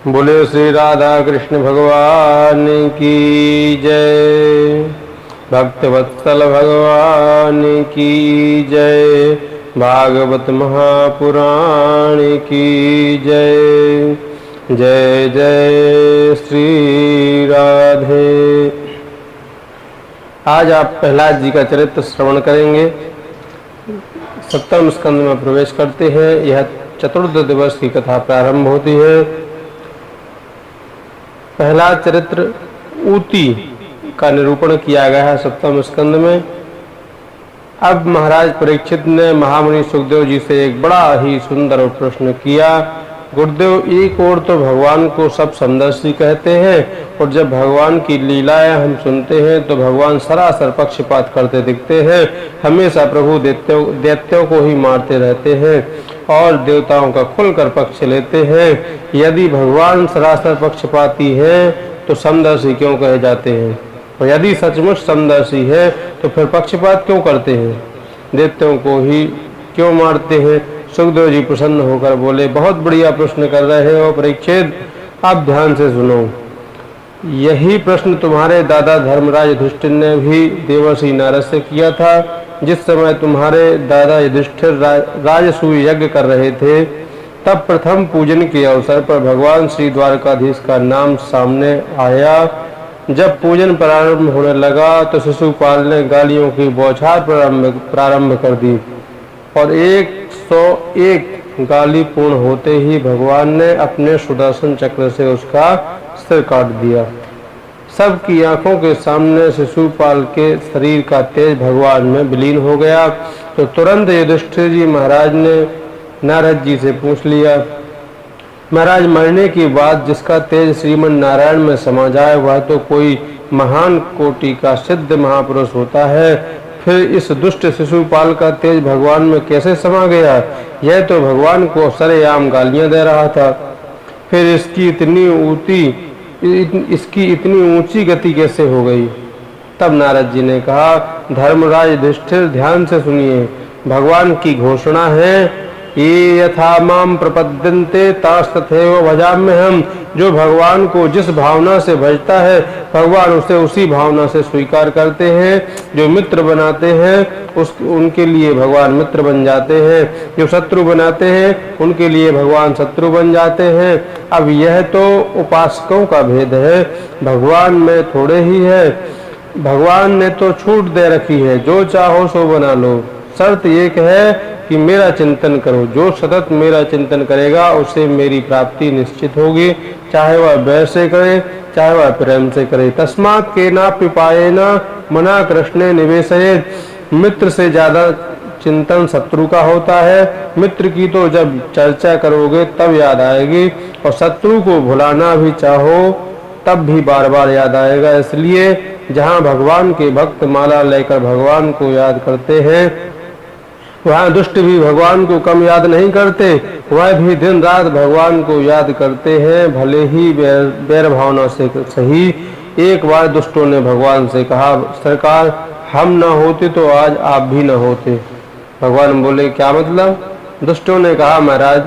बोले श्री राधा कृष्ण भगवान की जय। भक्तवत्सल भगवान की जय। भागवत महापुराण की जय। जय जय श्री राधे। आज आप प्रहलाद जी का चरित्र श्रवण करेंगे। 7वें स्कंद में प्रवेश करते हैं। यह चतुर्थ दिवस की कथा प्रारंभ होती है। पहला चरित्र ऊती का निरूपण किया गया है 7वें स्कंद में। अब महाराज परीक्षित ने महामुनि सुखदेव जी से एक बड़ा ही सुंदर प्रश्न किया। गुरुदेव, एक ओर तो भगवान को सब समदर्शी कहते हैं और जब भगवान की लीलाएं हम सुनते हैं तो भगवान सरासर पक्षपात करते दिखते हैं। हमेशा प्रभु दैत्यों को ही मारते रहते हैं और देवताओं का खुलकर पक्ष लेते हैं। यदि भगवान सरासर पक्षपाती हैं तो समदर्शी क्यों कहे जाते हैं, और यदि सचमुच समदर्शी है तो फिर पक्षपात क्यों करते हैं, दैत्यों को ही क्यों मारते हैं। सुखदेव जी प्रसन्न होकर बोले, बहुत बढ़िया प्रश्न कर रहे हो परीक्षित, आप ध्यान से सुनो। यही प्रश्न तुम्हारे दादा धर्मराज युधिष्ठिर ने भी देवर्षि नारद से किया था। जिस समय तुम्हारे दादा युधिष्ठिर राजसूय यज्ञ कर रहे थे, तब प्रथम पूजन के अवसर पर भगवान श्री द्वारकाधीश का नाम सामने आया। जब पूजन प्रारंभ होने लगा तो शिशुपाल ने गालियों की बौछार प्रारंभ कर दी और 101 गाली पूर्ण होते ही भगवान ने अपने सुदर्शन चक्र से उसका सिर काट दिया। सबकी आंखों के सामने शिशुपाल के शरीर का तेज भगवान में विलीन हो गया। तो तुरंत युधिष्ठिर जी महाराज ने नारद जी से पूछ लिया, महाराज, मरने के बाद जिसका तेज श्रीमन नारायण में समा जाए वह तो कोई महान कोटि का सिद्ध महापुरुष होता है, फिर इस दुष्ट शिशुपाल का तेज भगवान में कैसे समा गया? यह तो भगवान को सरेआम गालियां दे रहा था, फिर इसकी इतनी ऊंची गति कैसे हो गई? तब नारद जी ने कहा, धर्मराज युधिष्ठिर, ध्यान से सुनिए। भगवान की घोषणा है, ये यथा माम प्रपद्यन्ते तास्तथैव भजाम्यहम्। जो भगवान को जिस भावना से भजता है भगवान उसे उसी भावना से स्वीकार करते हैं। जो मित्र बनाते हैं उनके लिए भगवान मित्र बन जाते हैं, जो शत्रु बनाते हैं उनके लिए भगवान शत्रु बन जाते हैं। अब यह तो उपासकों का भेद है, भगवान में थोड़े ही है। भगवान ने तो छूट दे रखी है, जो चाहो सो बना लो। शर्त एक है कि मेरा चिंतन करो। जो सतत मेरा चिंतन करेगा उसे मेरी प्राप्ति निश्चित होगी, चाहे वह वैर से करे चाहे वह प्रेम से करे। तस्मात् केनापि पायेन मना कृष्णे निवेशयेत्। मित्र से ज्यादा चिंतन शत्रु का होता है। मित्र की तो जब चर्चा करोगे तब याद आएगी, और शत्रु को भुलाना भी चाहो तब भी बार बार याद आएगा। इसलिए जहाँ भगवान के भक्त माला लेकर भगवान को याद करते हैं, वहाँ दुष्ट भी भगवान को कम याद नहीं करते, वह भी दिन रात भगवान को याद करते हैं, भले ही बैर भावना से सही। एक बार दुष्टों ने भगवान से कहा, सरकार, हम न होते तो आज आप भी न होते। भगवान बोले, क्या मतलब? दुष्टों ने कहा, महाराज,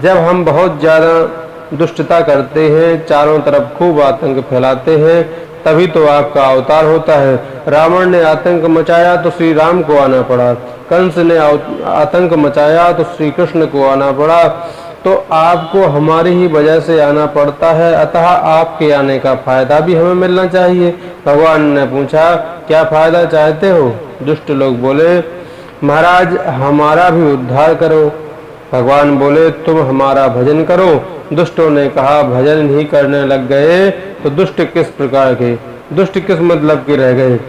जब हम बहुत ज्यादा दुष्टता करते हैं, चारों तरफ खूब आतंक फैलाते हैं, तभी तो आपका अवतार होता है। रावण ने आतंक मचाया तो श्री राम को आना पड़ा, कंस ने आतंक मचाया तो श्री कृष्ण को आना पड़ा, तो आपको हमारी ही वजह से आना पड़ता है, अतः आपके आने का फायदा भी हमें मिलना चाहिए। भगवान ने पूछा, क्या फायदा चाहते हो? दुष्ट लोग बोले, महाराज, हमारा भी उद्धार करो। भगवान बोले, तुम हमारा भजन करो। दुष्टों ने कहा, भजन ही करने लग गए तो दुष्ट किस प्रकार के, दुष्ट किस मतलब के रह गए?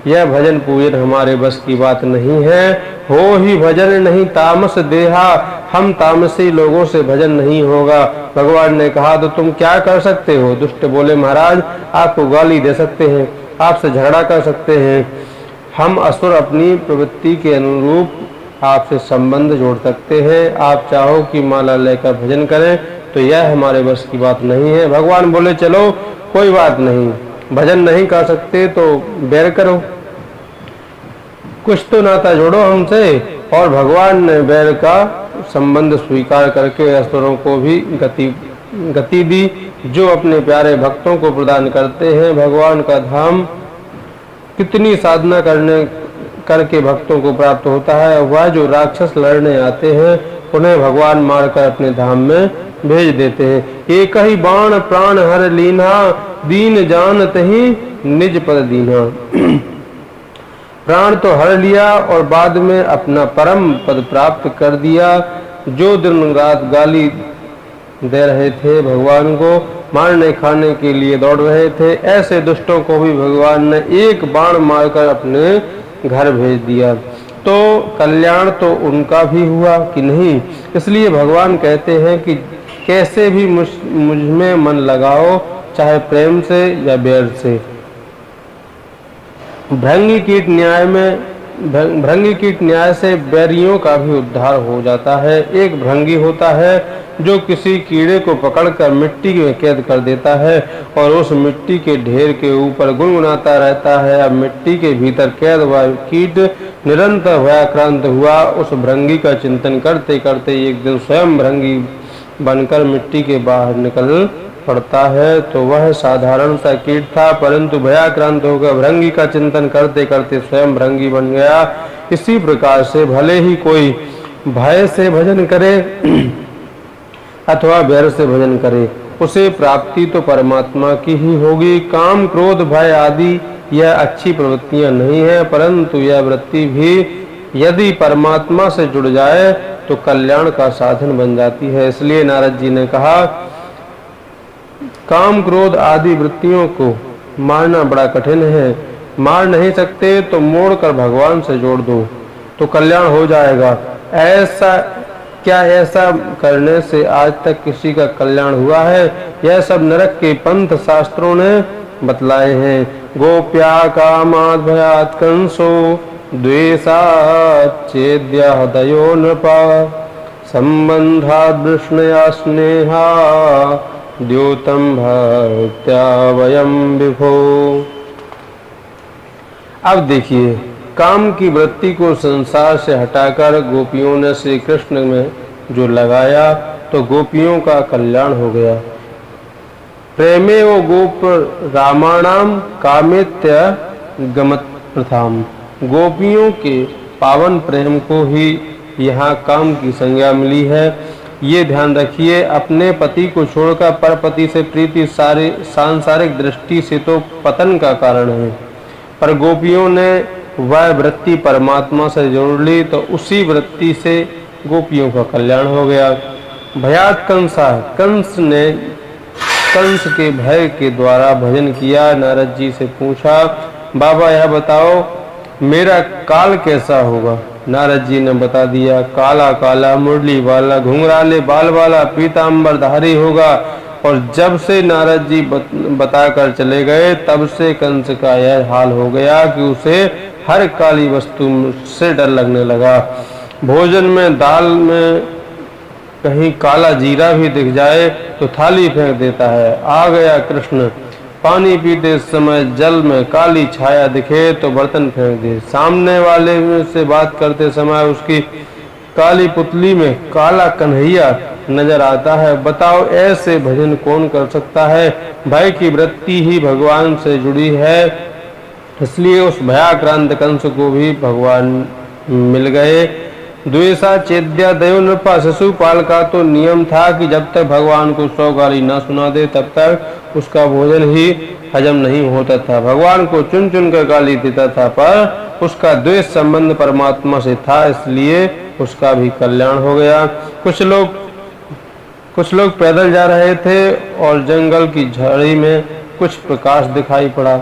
यह भजन पूजन हमारे बस की बात नहीं है। हो ही भजन नहीं तामस देहा, हम तामसी लोगों से भजन नहीं होगा। भगवान ने कहा, तो तुम क्या कर सकते हो? दुष्ट बोले, महाराज, आपको गाली दे सकते हैं, आपसे झगड़ा कर सकते हैं। हम असुर अपनी प्रवृत्ति के अनुरूप आपसे संबंध जोड़ सकते हैं। आप चाहो कि माला लेकर भजन करें तो यह हमारे बस की बात नहीं है। भगवान बोले, चलो कोई बात नहीं, भजन नहीं कर सकते तो बैर करो, कुछ तो नाता जोड़ो हमसे। और भगवान ने बैर का संबंध स्वीकार करके असुरों को भी गति दी। जो अपने प्यारे भक्तों को प्रदान करते हैं। भगवान का धाम कितनी साधना करके भक्तों को प्राप्त होता है। वह जो राक्षस लड़ने आते हैं उन्हें भगवान मारकर अपने धाम में भेज देते हैं। एक ही बाण प्राण हर लीना, दीन जानत ही निज पद दीना। प्राण तो हर लिया और बाद में अपना परम पद प्राप्त कर दिया। जो दिन रात गाली दे रहे थे, भगवान को मारने खाने के लिए दौड़ रहे थे, ऐसे दुष्टों को भी भगवान ने एक बाण मारकर अपने घर भेज दिया। तो कल्याण तो उनका भी हुआ कि नहीं। इसलिए भगवान कहते हैं कि कैसे भी मुझ में मन लगाओ, चाहे प्रेम से या बैर से। भृंगी कीट न्याय से बैरियों का भी उद्धार हो जाता है। एक भृंगी होता है जो किसी कीड़े को पकड़कर मिट्टी में कैद कर देता है और उस मिट्टी के ढेर के ऊपर गुनगुनाता रहता है। अब मिट्टी के भीतर कैद हुआ कीट निरंतर भयाक्रांत हुआ। उस भृंगी का चिंतन करते करते एक दिन स्वयं भृंगी बनकर मिट्टी के बाहर निकल पड़ता है। तो वह साधारण सा कीट था, परंतु भयाक्रांत होकर भृंगी का चिंतन करते करते स्वयं भृंगी बन गया। इसी प्रकार से भले ही कोई भय से भजन करे अथवा बैर से भजन करे, उसे प्राप्ति तो परमात्मा की ही होगी। काम क्रोध भय आदि यह अच्छी प्रवृत्तियां नहीं है, परंतु यह वृत्ति भी यदि परमात्मा से जुड़ जाए तो कल्याण का साधन बन जाती है। इसलिए नारद जी ने कहा, काम क्रोध आदि वृत्तियों को मारना बड़ा कठिन है। मार नहीं सकते तो मोड़कर भगवान से जोड़ दो तो कल्याण हो जाएगा। ऐसा करने से आज तक किसी का कल्याण हुआ है? यह सब नरक के पंथ शास्त्रों ने बतलाए हैं। गोप्या कामाद भयात कंसो द्वेषात् चेद्या हृदयो नृपा, संबंधात् वृष्णया स्नेहा, द्योतम भक्त्या वयम विभो। अब देखिए, काम की वृत्ति को संसार से हटाकर गोपियों ने श्री कृष्ण में जो लगाया तो गोपियों का कल्याण हो गया। प्रेमे वो गोप रामाणाम कामेत्य गमत प्रथाम। गोपियों के पावन प्रेम को ही यहाँ काम की संज्ञा मिली है। ये ध्यान रखिए, अपने पति को छोड़कर परपति से प्रीति सारी सांसारिक दृष्टि से तो पतन का कारण है, पर गोपियों ने वह वृत्ति परमात्मा से जोड़ ली तो उसी वृत्ति से गोपियों का कल्याण हो गया। भयात कंसा, कंस के भय के द्वारा भजन किया। नारद जी से पूछा, बाबा यह बताओ मेरा काल कैसा होगा? नारद जी ने बता दिया, काला काला मुरली वाला, घुंघराले बाल वाला, पीतांबर धारी होगा। और जब से नारद जी बताकर चले गए तब से कंस का यह हाल हो गया कि उसे हर काली वस्तु से डर लगने लगा। भोजन में दाल में कहीं काला जीरा भी दिख जाए तो थाली फेंक देता है। आ गया कृष्ण, पानी पीते समय जल में काली छाया दिखे तो बर्तन फेंक दे। सामने वाले से बात करते समय उसकी काली पुतली में काला कन्हैया नजर आता है। बताओ ऐसे भजन कौन कर सकता है? भय की वृत्ति ही भगवान से जुड़ी है, इसलिए उस भयाक्रांत कंस को भी भगवान मिल गए। द्वेषा चेद्या दयो नृपा, शिशुपाल का तो नियम था कि जब तक भगवान को 100 गाली न सुना दे तब तक उसका भोजन ही हजम नहीं होता था। भगवान को चुन चुन कर गाली देता था, पर उसका द्वेष संबंध परमात्मा से था, इसलिए उसका भी कल्याण हो गया। कुछ लोग पैदल जा रहे थे और जंगल की झाड़ी में कुछ प्रकाश दिखाई पड़ा।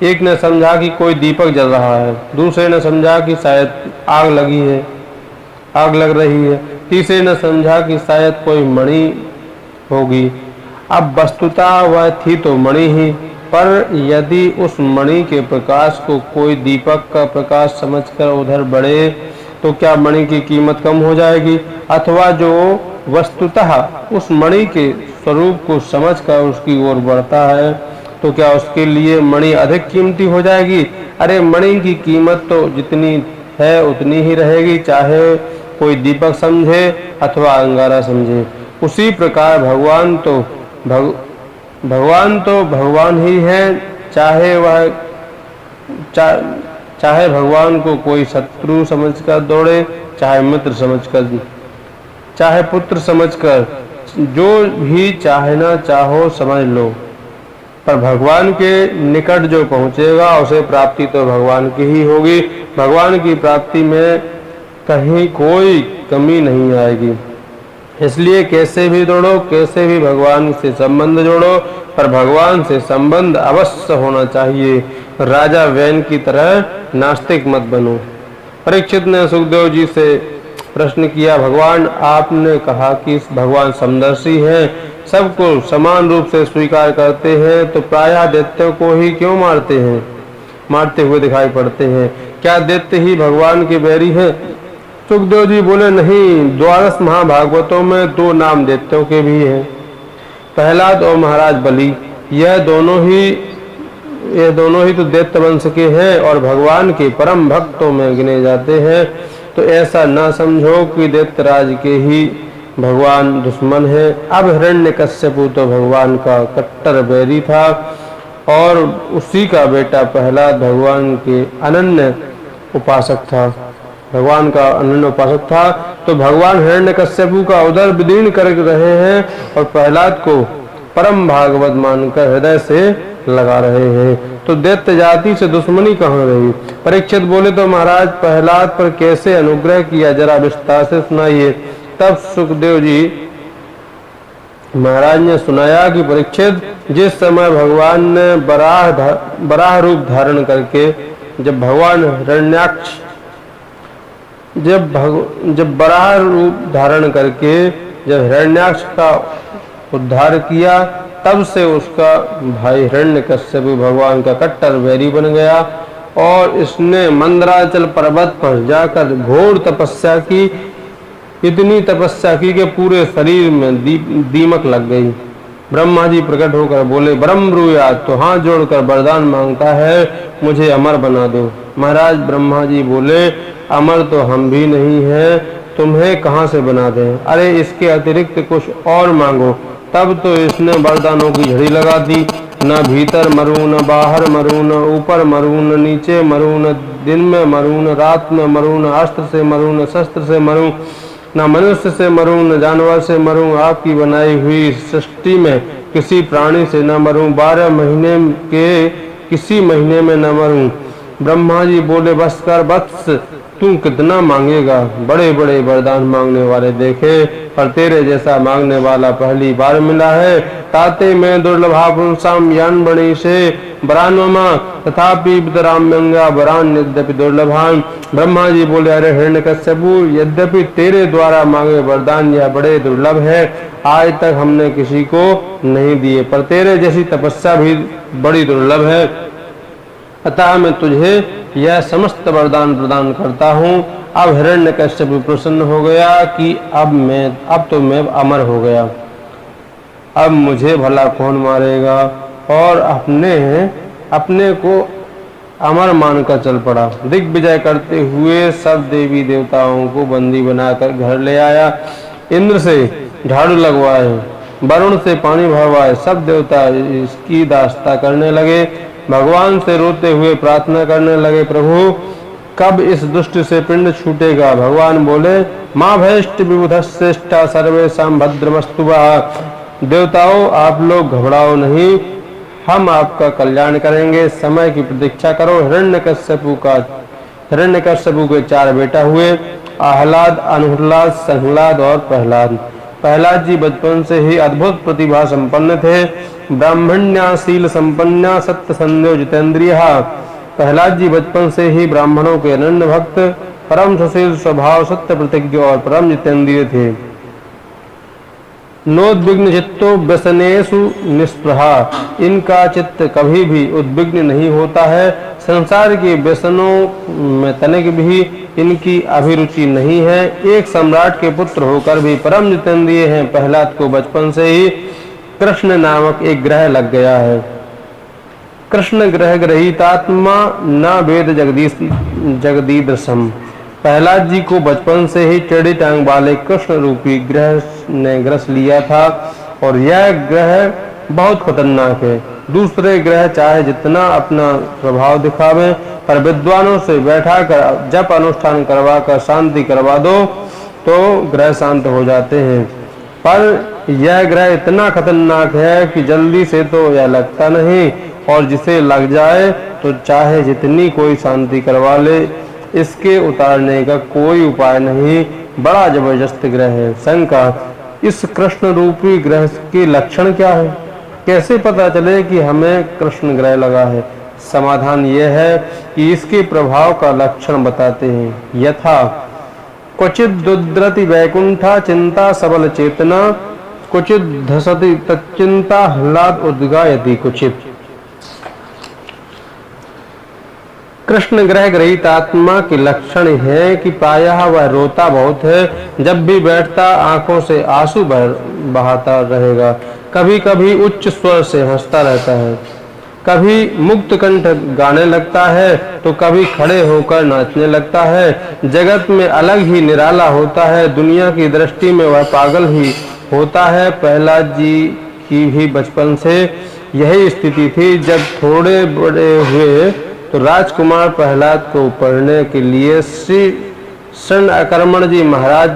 एक ने समझा कि कोई दीपक जल रहा है, दूसरे ने समझा कि शायद आग लग रही है, तीसरे ने समझा कि शायद कोई मणि होगी। अब वस्तुतः वह थी तो मणि ही, पर यदि उस मणि के प्रकाश को कोई दीपक का प्रकाश समझकर उधर बढ़े तो क्या मणि की कीमत कम हो जाएगी? अथवा जो वस्तुतः उस मणि के स्वरूप को समझकर उसकी ओर बढ़ता है तो क्या उसके लिए मणि अधिक कीमती हो जाएगी? अरे मणि की कीमत तो जितनी है उतनी ही रहेगी, चाहे कोई दीपक समझे अथवा अंगारा समझे। उसी प्रकार भगवान तो भगवान तो भगवान ही है, चाहे भगवान को कोई शत्रु समझकर दौड़े, चाहे मित्र समझकर, चाहे पुत्र समझकर, जो भी चाहना चाहो समझ लो, पर भगवान के निकट जो पहुंचेगा उसे प्राप्ति तो भगवान की ही होगी। भगवान की प्राप्ति में कहीं कोई कमी नहीं आएगी। इसलिए कैसे भी दौड़ो, कैसे भी भगवान से संबंध जोड़ो, पर भगवान से संबंध अवश्य होना चाहिए। राजा वैन की तरह नास्तिक मत बनो। परीक्षित ने सुखदेव जी से प्रश्न किया, भगवान आपने कहा कि भगवान समदर्शी हैं, सबको समान रूप से स्वीकार करते हैं, तो प्रायः दैत्यों को ही क्यों मारते हुए दिखाई पड़ते हैं? क्या दैत्य ही भगवान के बैरी हैं? सुखदेव जी बोले, नहीं, द्वादश महाभागवतों में 2 नाम दैत्यों के भी हैं, प्रहलाद और महाराज बलि। यह दोनों ही तो दैत्य वंश के हैं और भगवान के परम भक्तों में गिने जाते हैं। तो ऐसा न समझो कि दैत्यराज के ही भगवान दुश्मन है। अब हिरण्यकश्यपु तो भगवान का कट्टर बैरी था और उसी का बेटा प्रहलाद भगवान के अनन्य उपासक था, तो भगवान हिरण्यकश्यपु का उदर विदीर्ण कर रहे हैं और प्रहलाद को परम भागवत मानकर हृदय से लगा रहे हैं। तो दैत्य जाति से दुश्मनी कहाँ रही? परीक्षित बोले, तो महाराज प्रहलाद पर कैसे अनुग्रह किया, जरा विस्तार से सुनाइए। तब सुखदेव जी महाराज ने सुनाया कि परीक्षित, जिस समय भगवान ने बराह रूप धारण करके जब बराह रूप धारण करके जब हिरण्याक्ष का उद्धार किया, तब से उसका भाई हिरण्यकश्यप भगवान का कट्टर वैरी बन गया और इसने मंदराचल पर्वत पर जाकर घोर तपस्या की। इतनी तपस्या की कि पूरे शरीर में दीमक लग गई। ब्रह्मा जी प्रकट होकर बोले, ब्रह्मरुया, तो हाथ जोड़कर वरदान मांगता है, मुझे अमर बना दो। महाराज ब्रह्मा जी बोले, अमर तो हम भी नहीं हैं, तुम्हें कहाँ से बना दें? अरे इसके अतिरिक्त कुछ और मांगो। तब तो इसने वरदानों की झड़ी लगा दी। न भीतर मरू, न बाहर मरू, न ऊपर मरू, न नीचे मरू, न दिन में मरू, न रात में मरू, न अस्त्र से मरू, न शस्त्र से मरू, न मनुष्य से मरूं, न जानवर से मरूं, आपकी बनाई हुई सृष्टि में किसी प्राणी से न मरूं, 12 महीने के किसी महीने में न मरूं। ब्रह्मा जी बोले, बस कर वत्स, तू कितना मांगेगा? बड़े बड़े वरदान मांगने वाले देखे, पर तेरे जैसा मांगने वाला पहली बार मिला है। ताते में दुर्लभा पुरुषाम यान बणी से वरान्वमा तथापि वितराम्यंगा वरान यद्यपि दुर्लभान। ब्रह्मा जी बोले, अरे हिरण्यकश्यपु, यद्यपि तेरे द्वारा मांगे वरदान यह बड़े दुर्लभ है, आज तक हमने किसी को नहीं दिए, पर तेरे जैसी तपस्या भी बड़ी दुर्लभ है। अतः मैं तुझे यह समस्त वरदान प्रदान करता हूँ। अब हिरण्यकश्यप प्रसन्न हो गया कि अब तो मैं अमर हो गया, अब मुझे भला कौन मारेगा, और अपने को अमर मानकर चल पड़ा। दिग्विजय करते हुए सब देवी देवताओं को बंदी बनाकर घर ले आया। इंद्र से झाड़ू लगवाए, वरुण से पानी भरवाए, सब देवता इसकी दास्ता करने लगे। भगवान से रोते हुए प्रार्थना करने लगे, प्रभु कब इस दुष्ट से पिंड छूटेगा? भगवान बोले, माँ भैष्ट विबुधश्रेष्ठा सर्वेषां भद्रमस्तुभः। देवताओं, आप लोग घबराओ नहीं, हम आपका कल्याण करेंगे, समय की प्रतीक्षा करो। हिरण्यकश्यपु के 4 बेटा हुए, आह्लाद, अनुह्लाद, संह्लाद और प्रहलाद। प्रहलाद जी बचपन से ही अद्भुत प्रतिभा संपन्न थे। ब्राह्मण्याशील संपन्ना सत्य संध्यो जितेंद्रिय। प्रहलाद जी बचपन से ही ब्राह्मणों के अनन्य भक्त, परम सुशील स्वभाव, सत्य प्रतिज्ञ और परम जितेंद्रिय थे। नोद्विग्न चित्तो व्यसनेषु निष्प्रहा, इनका चित्त कभी भी उद्विग्न नहीं होता है। संसार के व्यसनों में तनिक भी इनकी अभिरुचि नहीं है। एक सम्राट के पुत्र होकर भी परम जितेंद्रिय हैं। प्रहलाद को बचपन से ही कृष्ण नामक एक ग्रह लग गया है। कृष्ण ग्रह ग्रहीतात्मा न वेद जगदीदृशम। प्रहलाद जी को बचपन से ही टेढ़ी टांग वाले कृष्ण रूपी ग्रह ने ग्रस लिया था, और यह ग्रह बहुत खतरनाक है। दूसरे ग्रह चाहे जितना अपना प्रभाव दिखावे, पर विद्वानों से बैठा कर जप अनुष्ठान करवा कर शांति करवा दो तो ग्रह शांत हो जाते हैं। पर यह ग्रह इतना खतरनाक है कि जल्दी से तो यह लगता नहीं, और जिसे लग जाए तो चाहे जितनी कोई शांति करवा ले, इसके उतारने का कोई उपाय नहीं। बड़ा जबरदस्त ग्रह है। शंका, इस कृष्ण रूपी ग्रह के लक्षण क्या है? कैसे पता चले कि हमें कृष्ण ग्रह लगा है? समाधान यह है कि इसके प्रभाव का लक्षण बताते हैं। यथा क्वचित दुद्रति वैकुंठा चिंता सबल चेतना, क्वचित धसति तच्चिंता ह्लाद उद्गायति क्वचित। कृष्ण ग्रह ग्रहित आत्मा के लक्षण है कि प्रायः वह रोता बहुत है, जब भी बैठता आंखों से आंसू बहाता रहेगा, कभी कभी उच्च स्वर से हंसता रहता है, कभी मुक्त कंठ गाने लगता है तो कभी खड़े होकर नाचने लगता है। जगत में अलग ही निराला होता है, दुनिया की दृष्टि में वह पागल ही होता है। प्रहलाद जी की भी बचपन से यही स्थिति थी। जब थोड़े बड़े हुए तो राजकुमार प्रहलाद को पढ़ने के लिए श्री अकर्मण जी महाराज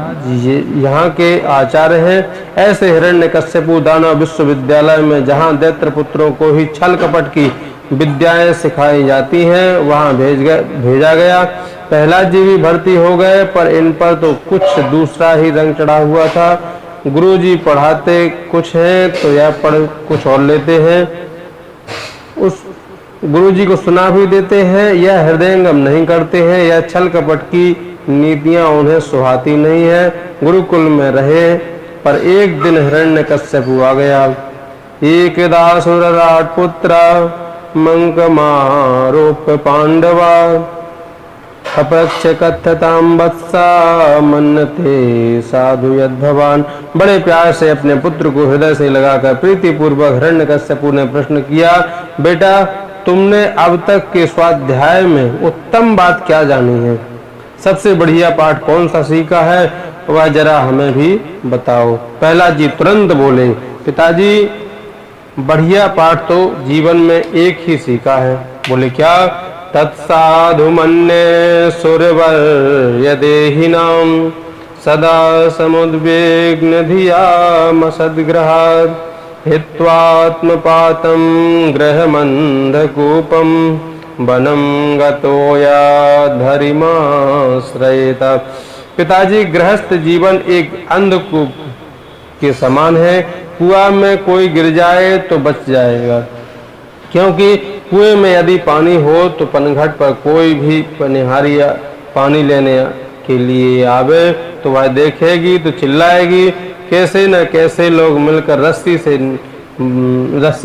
यहाँ के आचार्य हैं। ऐसे हिरण्यकश्यपु दानव विश्वविद्यालय में जहाँ दैत्र पुत्रों को ही छल कपट की विद्याएं सिखाई जाती हैं, वहाँ भेजा गया। प्रहलाद जी भी भर्ती हो गए, पर इन पर तो कुछ दूसरा ही रंग चढ़ा हुआ था। गुरुजी पढ़ाते कुछ हैं तो यह पढ़ कुछ और लेते हैं। उस गुरुजी को सुना भी देते हैं, यह हृदयंगम नहीं करते हैं। यह छल कपट की नीतियां उन्हें सुहाती नहीं है। गुरुकुल में रहे, पर एक दिन हिरण्यकश्यपु आ गया। एकदा सुरराट पुत्र मंकमारोप्य पांडवा, अपरक्ष कथताम वत्सा मन्नते साधु यद्भवान। बड़े प्यार से अपने पुत्र को हृदय से लगाकर प्रीति पूर्वक हिरण्यकश्यपु ने प्रश्न किया, बेटा तुमने अब तक के स्वाध्याय में उत्तम बात क्या जानी है? सबसे बढ़िया पाठ कौन सा सीखा है, वह जरा हमें भी बताओ। प्रहलाद जी तुरंत बोले, पिताजी बढ़िया पाठ तो जीवन में एक ही सीखा है। बोले क्या? तत्साधु मन्ये सूर्यवर्य देहिनां सदा समुद्विग्न धिया सद्ग्रहात्, हित्वात्मपातं गृहमन्धकूपं वनं गतोया धरिमाश्रयेत। पिताजी गृहस्थ जीवन एक अंधकूप के समान है। कुआं में कोई गिर जाए तो बच जाएगा, क्योंकि कुएं में यदि पानी हो तो पनघट पर कोई भी पनिहारी पानी लेने के लिए आवे तो वह देखेगी तो चिल्लाएगी। कैसे न कैसे लोग मिलकर रस्सी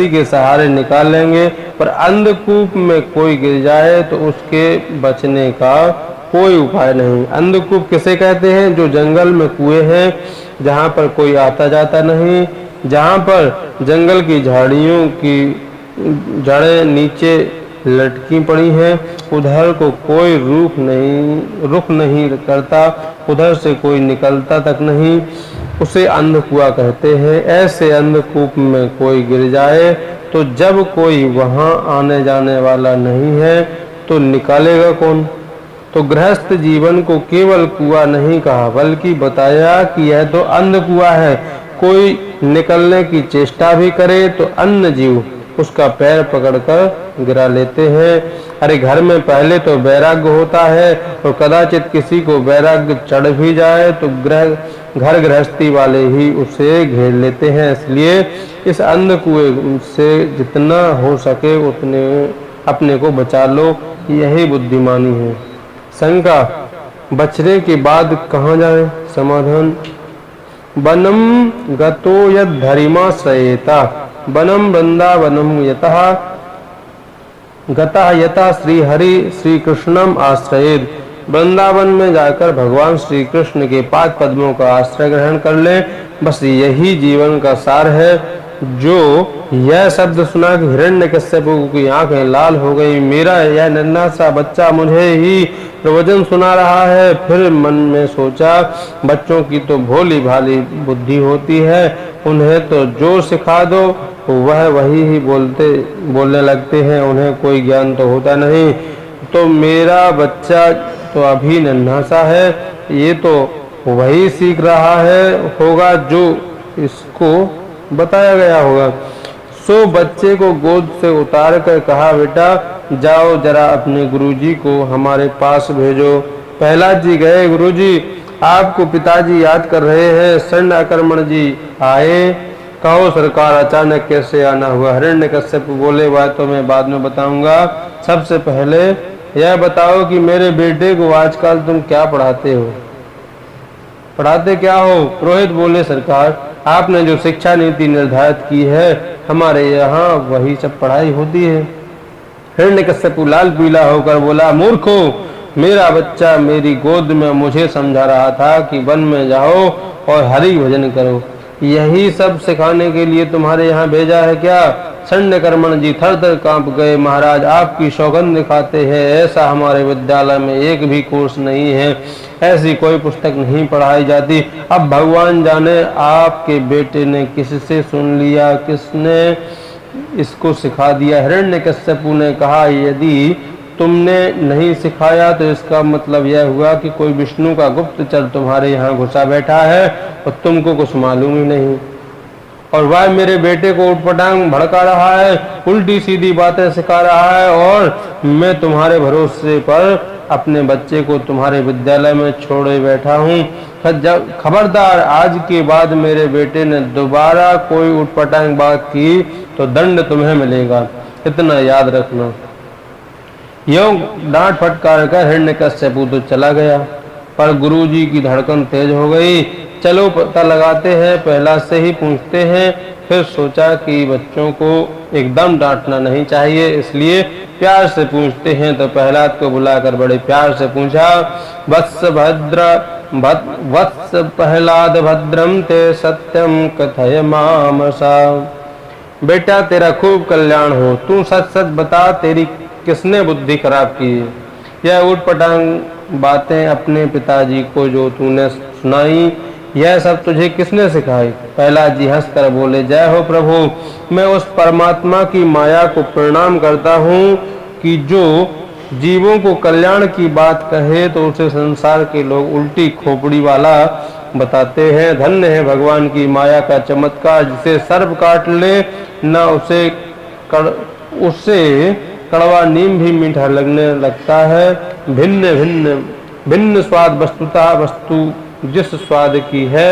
के सहारे निकाल लेंगे, पर अंधकूप में कोई गिर जाए तो उसके बचने का कोई उपाय नहीं। अंधकूप किसे कहते हैं? जो जंगल में कुएं हैं, जहाँ पर कोई आता जाता नहीं, जहाँ पर जंगल की झाड़ियों की जड़ें नीचे लटकी पड़ी हैं, उधर को कोई रुख नहीं करता, उधर से कोई निकलता तक नहीं, उसे अंधकुआं कहते हैं। ऐसे अंधकूप में कोई गिर जाए तो जब कोई वहां आने जाने वाला नहीं है तो निकालेगा कौन? तो गृहस्थ जीवन को केवल कुआं नहीं कहा, बल्कि बताया कि यह तो अंधकुआं है। कोई निकलने की चेष्टा भी करे तो अन्य जीव उसका पैर पकड़कर गिरा लेते हैं। अरे घर में पहले तो वैराग्य होता है, और कदाचित किसी को वैराग्य चढ़ भी जाए तो घर गृहस्थी वाले ही उसे घेर लेते हैं। इसलिए इस अंधकुएं से जितना हो सके उतने अपने को बचा लो, यही बुद्धिमानी है। शंका, बचने के बाद कहाँ जाए? समाधान, वनम गतो यद धरिमाश्रयेता, वनम वृंदावनम यतः गतः यतः श्री हरि श्री कृष्णम आश्रयेत। वृंदावन में जाकर भगवान श्री कृष्ण के पाद पद्मों का आश्रय ग्रहण कर ले, बस यही जीवन का सार है। जो यह शब्द सुना कि हिरण्यकश्यप की आंखें लाल हो गई। मेरा यह नन्हा सा बच्चा मुझे ही प्रवचन सुना रहा है। फिर मन में सोचा, बच्चों की तो भोली भाली बुद्धि होती है, उन्हें तो जो सिखा दो वह वही ही बोलने लगते हैं, उन्हें कोई ज्ञान तो होता नहीं। तो मेरा बच्चा तो अभी नन्हा सा है, ये तो वही सीख रहा है होगा जो इसको बताया गया होगा। सो बच्चे को गोद से उतार कर कहा, बेटा जाओ जरा अपने गुरुजी को हमारे पास भेजो। प्रहलाद जी गए। गुरुजी आपको पिताजी याद कर रहे हैं। सैन्याकर्मण जी आए। कहो सरकार अचानक कैसे आना हुआ? हिरण्यकश्यप बोले, वह तो मैं बाद में बताऊंगा, सबसे पहले यह बताओ कि मेरे बेटे को आजकल तुम क्या पढ़ाते हो? पढ़ाते क्या हो? पुरोहित बोले, सरकार आपने जो शिक्षा नीति निर्धारित की है हमारे यहाँ वही सब पढ़ाई होती है। हिरण्यकश्यप लाल पीला होकर बोला, मूर्खो, मेरा बच्चा मेरी गोद में मुझे समझा रहा था कि वन में जाओ और हरि भजन करो, यही सब सिखाने के लिए तुम्हारे यहाँ भेजा है क्या? सैन्यकर्मण जी थर थर कांप गए। महाराज आपकी सौगंध खाते हैं, ऐसा हमारे विद्यालय में एक भी कोर्स नहीं है, ऐसी कोई पुस्तक नहीं पढ़ाई जाती। अब भगवान जाने आपके बेटे ने किससे सुन लिया, किसने इसको सिखा दिया। हिरण्यकश्यपु ने कहा, यदि तुमने नहीं सिखाया तो इसका मतलब यह हुआ कि कोई विष्णु का गुप्तचर तुम्हारे यहाँ घुसा बैठा है और तुमको कुछ मालूम ही नहीं, और वह मेरे बेटे को उटपटांग भड़का रहा है, उल्टी सीधी बातें सिखा रहा है, और मैं तुम्हारे भरोसे पर अपने बच्चे को तुम्हारे विद्यालय में छोड़े बैठा हूँ। खबरदार, आज के बाद मेरे बेटे ने दोबारा कोई उटपटांग बात की तो दंड तुम्हें मिलेगा, इतना याद रखना। यूं डांट फटकार कर हिरण्यकश्यप तो चला गया, पर गुरुजी की धड़कन तेज हो गई। चलो पता लगाते हैं, प्रहलाद से ही पूछते हैं। फिर सोचा कि बच्चों को एकदम डांटना नहीं चाहिए, इसलिए प्यार से पूछते हैं। तो प्रहलाद को बुलाकर बड़े प्यार से पूछा, वत्स प्रहलाद भद्रम ते सत्यम कथय मामसा। बेटा तेरा खूब कल्याण हो, तू सच सच बता, तेरी किसने बुद्धि खराब की? यह उटपटांग बातें अपने पिताजी को जो तूने सुनाई, यह सब तुझे किसने सिखाई? प्रहलाद जी हंसकर बोले, जय हो प्रभु, मैं उस परमात्मा की माया को प्रणाम करता हूँ कि जो जीवों को कल्याण की बात कहे तो उसे संसार के लोग उल्टी खोपड़ी वाला बताते हैं। धन्य है भगवान की माया का चमत्कार, जिसे सर्प काट ले न उससे कड़वा नीम भी मीठा लगने लगता है। भिन्न स्वाद, वस्तुतः वस्तु जिस स्वाद की है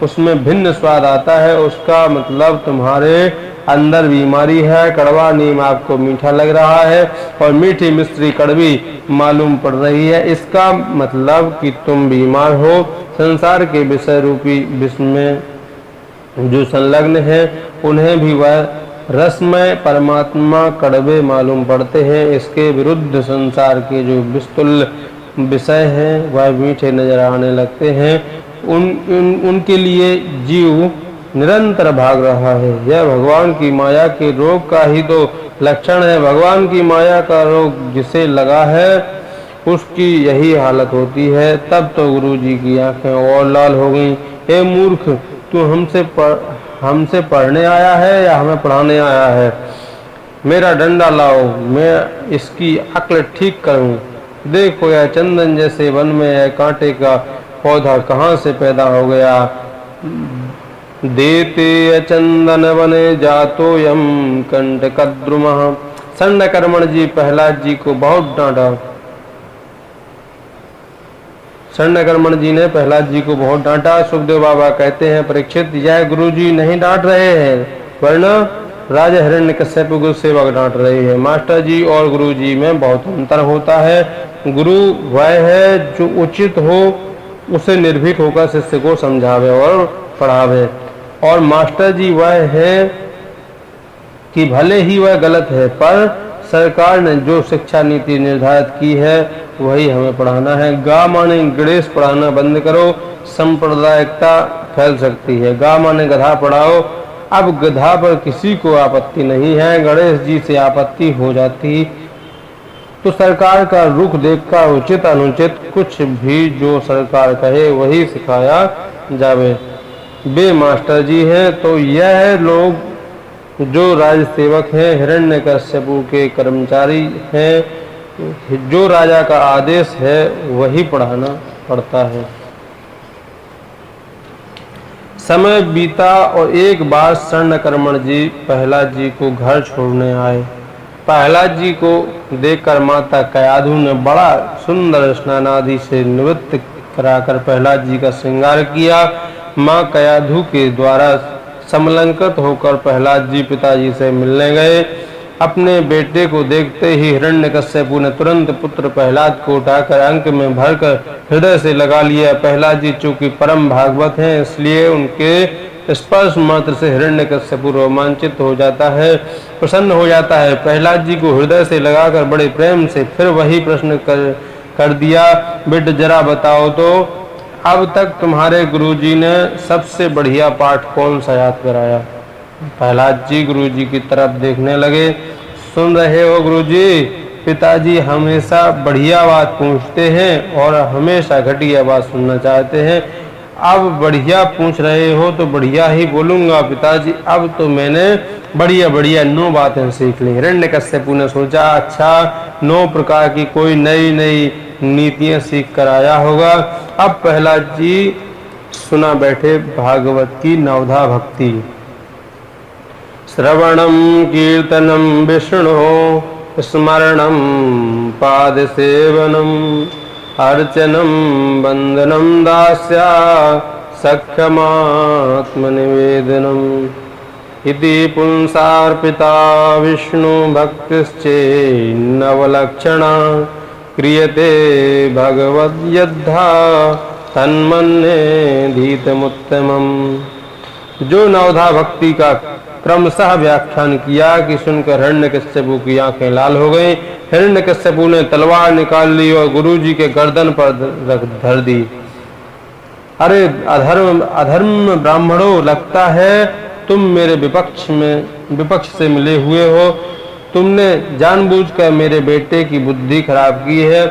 उसमें भिन्न स्वाद आता है, उसका मतलब तुम्हारे अंदर बीमारी है। कड़वा नीम आपको मीठा लग रहा है और मीठी मिश्री कड़वी मालूम पड़ रही है, इसका मतलब कि तुम बीमार हो। संसार के विषय रूपी विष में जो संलग्न है उन्हें भी वह रसमय परमात्मा कड़वे मालूम पड़ते हैं। इसके विरुद्ध संसार के जो विस्तुल्य विषय हैं वह मीठे नजर आने लगते हैं। उनके लिए जीव निरंतर भाग रहा है। यह भगवान की माया के रोग का ही तो लक्षण है। भगवान की माया का रोग जिसे लगा है उसकी यही हालत होती है। तब तो गुरुजी की आंखें और लाल हो गईं। हे मूर्ख, तू हमसे पढ़ने आया है या हमें पढ़ाने आया है? मेरा डंडा लाओ, मैं इसकी अक्ल ठीक करूं। देखो यह चंदन जैसे वन में यह कांटे का पौधा कहाँ से पैदा हो गया? देते चंदन वने जातो यम कंटकद्रुमः। सैन्यकर्मण जी प्रहलाद जी को बहुत डांटा। सैन्यकर्मण जी ने प्रहलाद जी को बहुत डांटा। सुखदेव बाबा कहते हैं, परीक्षित, यह गुरु जी नहीं डांट रहे हैं, वरना राजा हिरण्यकश्यप को सेवक डांट रहे हैं। मास्टर जी और गुरु जी में बहुत अंतर होता है। गुरु वह है जो उचित हो उसे निर्भीक होकर शिष्य को समझावे और पढ़ावे, और मास्टर जी वह है कि भले ही वह गलत है पर सरकार ने जो शिक्षा नीति निर्धारित की है वही हमें पढ़ाना है। गा माने गणेश पढ़ाना बंद करो, सांप्रदायिकता फैल सकती है। गा माने गधा पढ़ाओ, अब गधा पर किसी को आपत्ति नहीं है। गणेश जी से आपत्ति हो जाती तो सरकार का रुख देखकर उचित अनुचित कुछ भी जो सरकार कहे वही सिखाया जावे। वे मास्टर जी हैं तो यह लोग जो राज सेवक हैं, हिरण्यकश्यपु के कर्मचारी हैं, जो राजा का आदेश है वही पढ़ाना पड़ता है। समय बीता और एक बार स्वर्णकर्मण जी प्रहलाद जी को घर छोड़ने आए। प्रहलाद जी को देखकर माता कयाधु ने बड़ा सुंदर स्नान आदि से निवृत्त कराकर प्रहलाद जी का श्रृंगार किया। माँ कयाधु के द्वारा समलंकृत होकर प्रहलाद जी पिताजी से मिलने गए। अपने बेटे को देखते ही हिरण्यकश्यपु ने तुरंत पुत्र प्रहलाद को उठाकर अंक में भरकर हृदय से लगा लिया। प्रहलाद जी चूंकि परम भागवत हैं, इसलिए उनके स्पर्श मात्र से हिरण्यकश्यपु रोमांचित हो जाता है, प्रसन्न हो जाता है। प्रहलाद जी को हृदय से लगाकर बड़े प्रेम से फिर वही प्रश्न कर दिया, बेटे जरा बताओ तो अब तक तुम्हारे गुरुजी ने सबसे बढ़िया पाठ कौन सा याद कराया? प्रहलाद जी गुरुजी की तरफ देखने लगे। सुन रहे हो गुरुजी, पिताजी हमेशा बढ़िया बात पूछते हैं और हमेशा घटिया बात सुनना चाहते हैं। अब बढ़िया पूछ रहे हो तो बढ़िया ही बोलूंगा पिताजी। अब तो मैंने बढ़िया बढ़िया 9 बातें सीख ली। हिरण्यकश्यपु ने सोचा, अच्छा 9 प्रकार की कोई नई नई नीतियां सीख कर आया होगा। अब प्रहलाद जी सुना बैठे भागवत की नवधा भक्ति। श्रवणम कीर्तनम विष्णु स्मरणम पाद सेवनम अर्चनम वंदनम दास्या सख्यमात्मनिवेदनम इति पुंसार्पिता विष्णु भक्तिश्चेन्नवलक्षणा क्रियते भगवद यद्धा तन्मन्ये धीतमुत्तमम्। जो नवधा भक्ति का क्रमशः व्याख्यान किया कि सुनकर हिरण्यकश्यपु की आंखें लाल हो गईं। हिरण्यकश्यपु ने तलवार निकाल ली और गुरुजी के गर्दन पर धर दी। अरे अधर्म ब्राह्मणों, लगता है तुम मेरे विपक्ष से मिले हुए हो। तुमने जानबूझकर मेरे बेटे की बुद्धि खराब की है।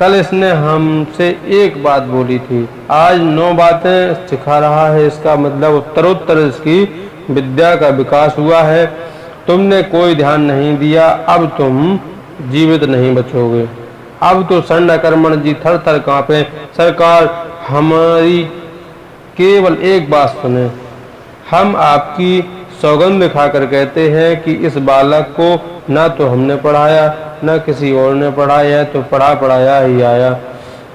कल इसने हमसे एक बात बोली थी, आज 9 बातें सिखा रहा है। इसका मतलब उत्तरोत्तर इसकी विद्या का विकास हुआ है। तुमने कोई ध्यान नहीं दिया, अब तुम जीवित नहीं बचोगे। अब तो स्वर्णकर्मण जी थर थर कांपे। सरकार, हमारी केवल एक बात सुने। हम आपकी सौगंध खाकर कहते हैं कि इस बालक को ना तो हमने पढ़ाया न किसी और ने पढ़ाया, तो पढ़ाया ही आया।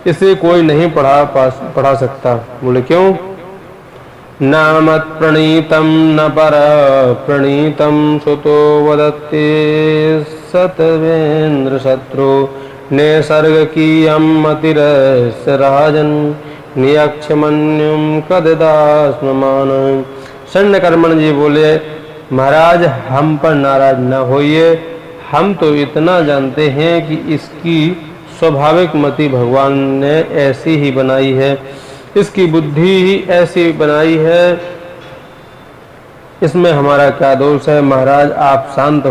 इसे कोई नहीं पढ़ा सकता। बोले क्यों? नामत प्रणीतम न पर प्रणीतम सुतो वदते सतवेन्द्र शत्रु ने सर्ग की अमतिरस राजन नियक्षमन्युम कददास्मान। स्वर्णकर्मण जी बोले, महाराज हम पर नाराज न होइए। हम तो इतना जानते हैं कि इसकी स्वाभाविक मति भगवान ने ऐसी ही बनाई है, इसकी बुद्धि ही ऐसी बनाई है, इसमें हमारा क्या दोष है? महाराज आप शांत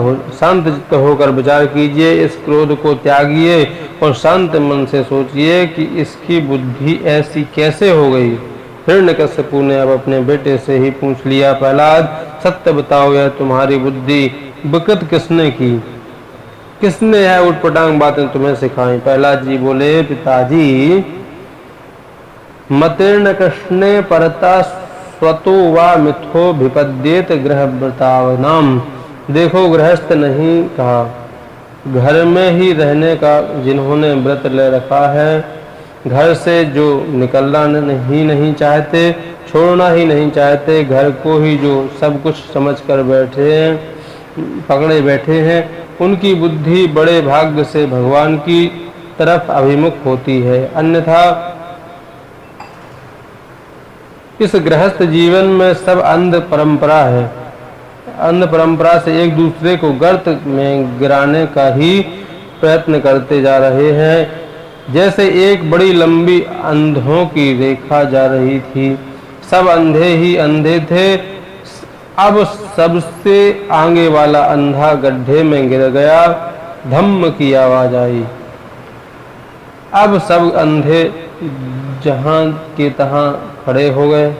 चित्त होकर विचार कीजिए, इस क्रोध को त्यागिए और शांत मन से सोचिए कि इसकी बुद्धि ऐसी कैसे हो गई। हिरण्यकश्यपु ने अब अपने बेटे से ही पूछ लिया, प्रहलाद सत्य बताओ, यह तुम्हारी बुद्धि विकृत किसने की? किसने यह उटपटांग बातें तुम्हें सिखाई? प्रहलाद जी बोले, पिताजी मतेर्ण कृष्णे परता स्वतो वा मिथो विपद्येत गृहव्रतावनाम। देखो, गृहस्थ नहीं कहा, घर में ही रहने का जिन्होंने व्रत ले रखा है, घर से जो निकलना नहीं चाहते, छोड़ना ही नहीं चाहते, घर को ही जो सब कुछ समझकर पकड़े बैठे हैं, उनकी बुद्धि बड़े भाग्य से भगवान की तरफ अभिमुख होती है। अन्यथा इस गृहस्थ जीवन में सब अंध परंपरा है। अंध परंपरा से एक दूसरे को गर्त में गिराने का ही प्रयत्न करते जा रहे हैं। जैसे एक बड़ी लंबी अंधों की रेखा जा रही थी, सब अंधे ही अंधे थे। अब सबसे आगे वाला अंधा गड्ढे में गिर गया। धम्म की आवाज आई। अब सब अंधे जहां के तहां खड़े हो गए।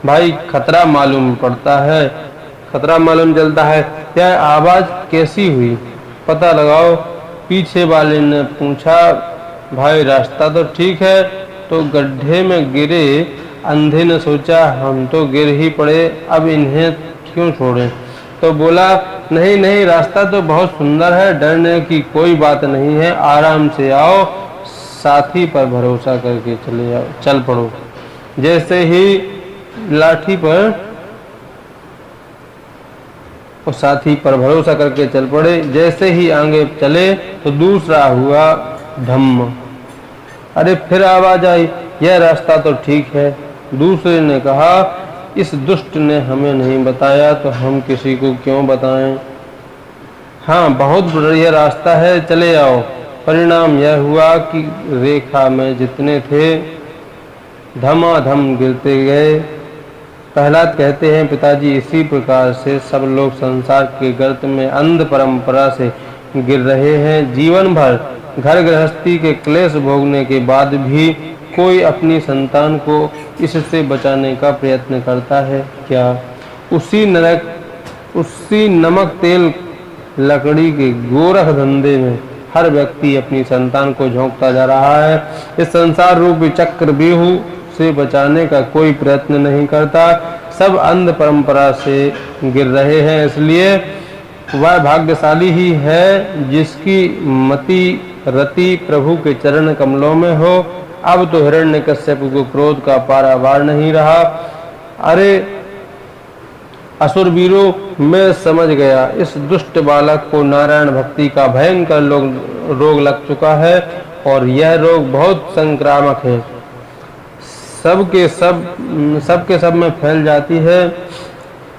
भाई खतरा मालूम पड़ता है, खतरा मालूम चलता है। यह आवाज कैसी हुई, पता लगाओ। पीछे वाले ने पूछा, भाई रास्ता तो ठीक है। तो गड्ढे में गिरे अंधे ने सोचा, हम तो गिर ही पड़े, अब इन्हें क्यों छोड़ें। तो बोला, नहीं नहीं, रास्ता तो बहुत सुंदर है, डरने की कोई बात नहीं है, आराम से आओ, साथी पर भरोसा करके चले जाओ, चल पड़ो। जैसे ही लाठी पर और साथी पर भरोसा करके चल पड़े। जैसे ही आगे चले तो दूसरा हुआ धम्म। अरे फिर आवाज आई, यह रास्ता तो ठीक है। दूसरे ने कहा, इस दुष्ट ने हमें नहीं बताया तो हम किसी को क्यों बताएं। हाँ, बहुत बढ़िया रास्ता है, चले आओ। परिणाम यह हुआ कि रेखा में जितने थे धमाधम गिरते गए। प्रहलाद कहते हैं, पिताजी इसी प्रकार से सब लोग संसार के गर्त में अंध परंपरा से गिर रहे हैं। जीवन भर घर गृहस्थी के क्लेश भोगने के बाद भी कोई अपनी संतान को इससे बचाने का प्रयत्न करता है क्या? उसी नमक तेल लकड़ी के गोरख धंधे में हर व्यक्ति अपनी संतान को झोंकता जा रहा है। इस संसार रूपी चक्रव्यूह से बचाने का कोई प्रयत्न नहीं करता। सब अंध परंपरा से गिर रहे हैं। इसलिए वह भाग्यशाली ही है जिसकी मति रति प्रभु के चरण कमलों में हो। अब तो हिरण्यकश्यप को क्रोध का पारावार नहीं रहा। अरे असुर वीरों, मैं समझ गया, इस दुष्ट बालक को नारायण भक्ति का भयंकर रोग लग चुका है और यह रोग बहुत संक्रामक है। सबके सब में फैल जाती है,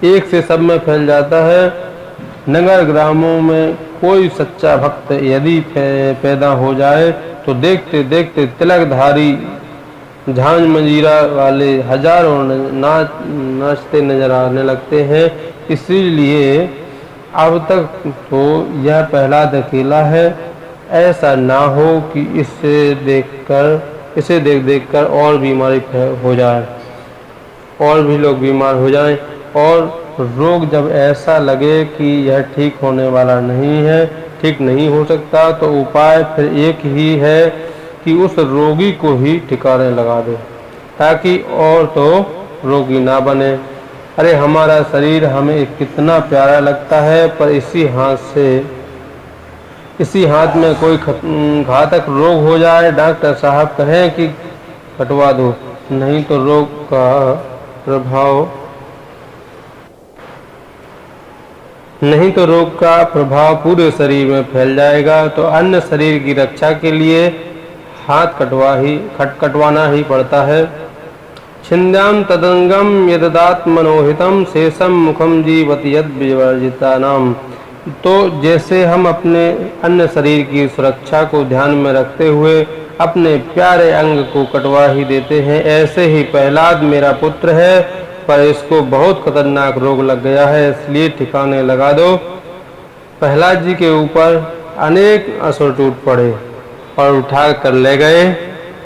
एक से सब में फैल जाता है। नगर ग्रामों में कोई सच्चा भक्त यदि पैदा हो जाए तो देखते देखते तिलकधारी झांझ मंजीरा वाले हजारों नाचते नजर आने लगते हैं। इसीलिए अब तक तो यह प्रहलाद अकेला है। ऐसा ना हो कि इसे देख कर और बीमारी हो जाए, और भी लोग बीमार हो जाएं। और रोग जब ऐसा लगे कि यह ठीक होने वाला नहीं है, ठीक नहीं हो सकता, तो उपाय फिर एक ही है कि उस रोगी को ही ठिकाने लगा दे, ताकि और तो रोगी ना बने। अरे हमारा शरीर हमें कितना प्यारा लगता है, पर इसी हाथ में कोई घातक रोग हो जाए, डॉक्टर साहब कहें कि कटवा दो, नहीं तो रोग का प्रभाव पूरे शरीर में फैल जाएगा। तो अन्य शरीर की रक्षा के लिए हाथ कटवाना ही पड़ता है। छिन्द्याम तदंगम यदात्मनोहितम शेषम मुखम जीवति यद विवर्जितानाम। तो जैसे हम अपने अन्य शरीर की सुरक्षा को ध्यान में रखते हुए अपने प्यारे अंग को कटवा ही देते हैं, ऐसे ही प्रहलाद मेरा पुत्र है, पर इसको बहुत खतरनाक रोग लग गया है, इसलिए ठिकाने लगा दो। प्रहलाद जी के ऊपर अनेक असुर टूट पड़े और उठा कर ले गए।